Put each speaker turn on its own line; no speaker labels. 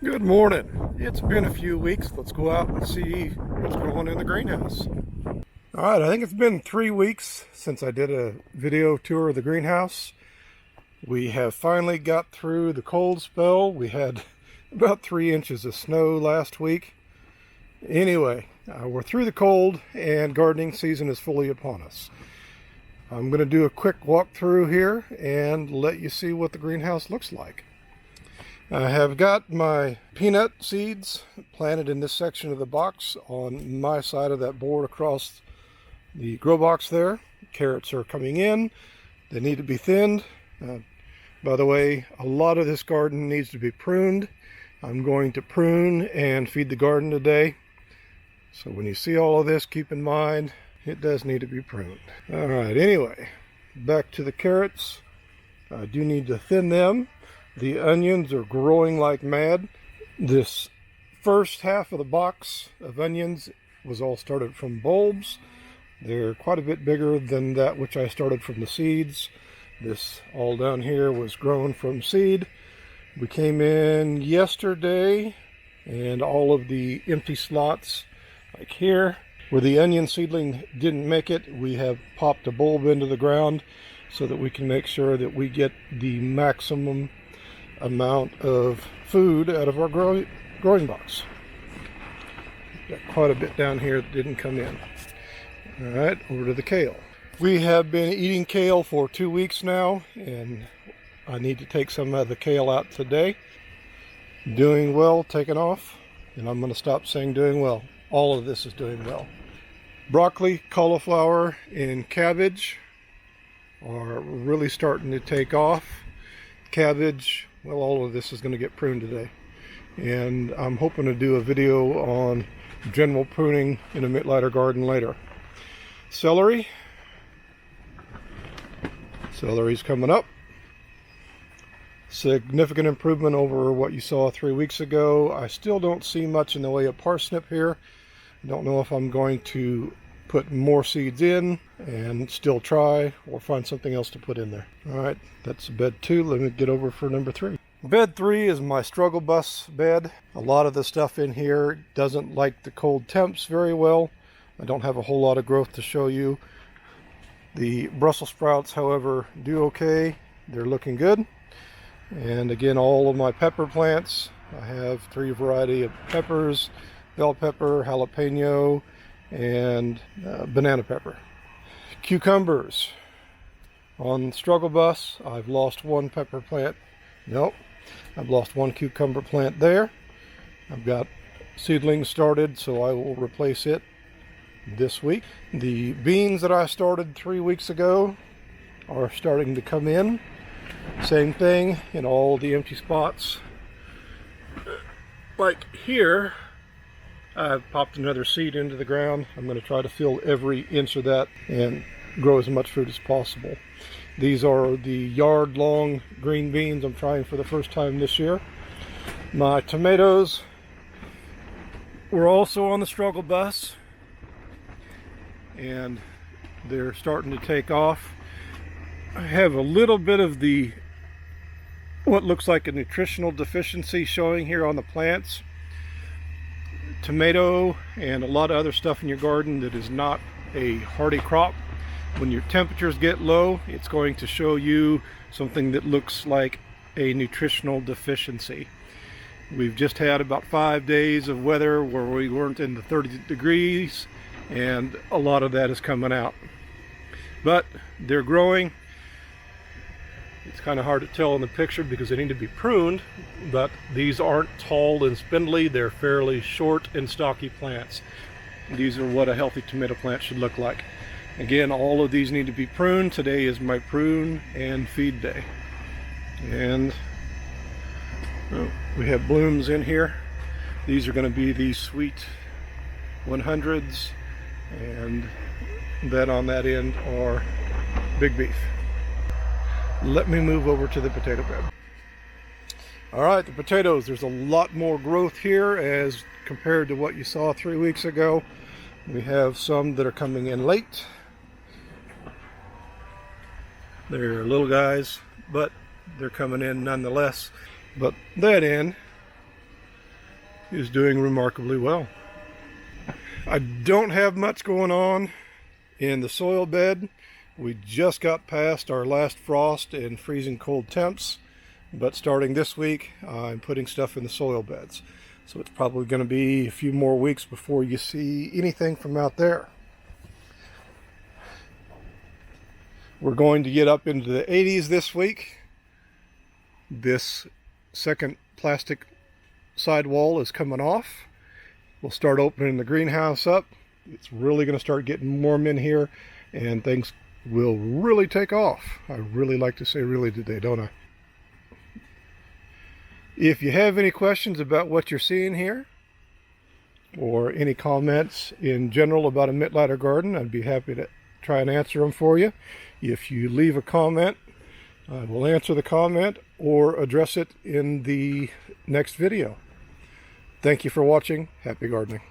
Good morning. It's been a few weeks. Let's go out and see what's growing in the greenhouse. All right, I think it's been 3 weeks since I did a video tour of the greenhouse. We have finally got through the cold spell. We had about 3 inches of snow last week. Anyway, we're through the cold and gardening season is fully upon us. I'm going to do a quick walkthrough here and let you see what the greenhouse looks like. I have got my peanut seeds planted in this section of the box on my side of that board across the grow box there. Carrots are coming in. They need to be thinned. By the way, a lot of this garden needs to be pruned. I'm going to prune and feed the garden today. So when you see all of this, keep in mind it does need to be pruned. All right, anyway, back to the carrots. I do need to thin them. The onions are growing like mad. This first half of the box of onions was all started from bulbs. They're quite a bit bigger than that which I started from the seeds. This all down here was grown from seed. We came in yesterday and all of the empty slots, like here, where the onion seedling didn't make it, we have popped a bulb into the ground so that we can make sure that we get the maximum amount of food out of our growing box. Got quite a bit down here that didn't come in. All right, over to the kale. We have been eating kale for 2 weeks now, and I need to take some of the kale out today. Doing well, taking off, and I'm going to stop saying doing well. All of this is doing well. Broccoli, cauliflower, and cabbage are really starting to take off. Cabbage, well, all of this is going to get pruned today, and I'm hoping to do a video on general pruning in a Mittleider garden later. Celery's coming up. Significant improvement over what you saw 3 weeks ago. I still don't see much in the way of parsnip here. I don't know if I'm going to put more seeds in and still try or find something else to put in there. All right, that's bed 2. Let me get over for number 3. Bed 3 is my struggle bus bed. A lot of the stuff in here doesn't like the cold temps very well. I don't have a whole lot of growth to show you. The Brussels sprouts, however, do okay. They're looking good. And again, all of my pepper plants, I have 3 varieties of peppers: bell pepper, jalapeno, and banana pepper. Cucumbers. On struggle bus, I've lost 1 pepper plant. Nope, I've lost 1 cucumber plant there. I've got seedlings started, so I will replace it this week. The beans that I started 3 weeks ago are starting to come in. Same thing in all the empty spots. Like here, I've popped another seed into the ground. I'm going to try to fill every inch of that and grow as much fruit as possible. These are the yard-long green beans I'm trying for the first time this year. My tomatoes were also on the struggle bus, and they're starting to take off. I have a little bit of the what looks like a nutritional deficiency showing here on the plants. Tomato and a lot of other stuff in your garden that is not a hardy crop. When your temperatures get low, it's going to show you something that looks like a nutritional deficiency. We've just had about 5 days of weather where we weren't in the 30 degrees, and a lot of that is coming out. But they're growing. It's kind of hard to tell in the picture because they need to be pruned, but these aren't tall and spindly. They're fairly short and stocky plants. These are what a healthy tomato plant should look like. Again, all of these need to be pruned. Today is my prune and feed day. And we have blooms in here. These are going to be the sweet 100s, and that on that end are big beef. Let me move over to the potato bed. All right, the potatoes, there's a lot more growth here as compared to what you saw 3 weeks ago. We have some that are coming in late. They're little guys, but they're coming in nonetheless. But that end is doing remarkably well. I don't have much going on in the soil bed. We just got past our last frost and freezing cold temps, but starting this week I'm putting stuff in the soil beds. So it's probably going to be a few more weeks before you see anything from out there. We're going to get up into the 80s this week. This second plastic sidewall is coming off. We'll start opening the greenhouse up. It's really going to start getting warm in here, and things will really take off. I really like to say really today, don't I? If you have any questions about what you're seeing here, or any comments in general about a Mittleider garden, I'd be happy to try and answer them for you. If you leave a comment, I will answer the comment or address it in the next video. Thank you for watching. Happy gardening.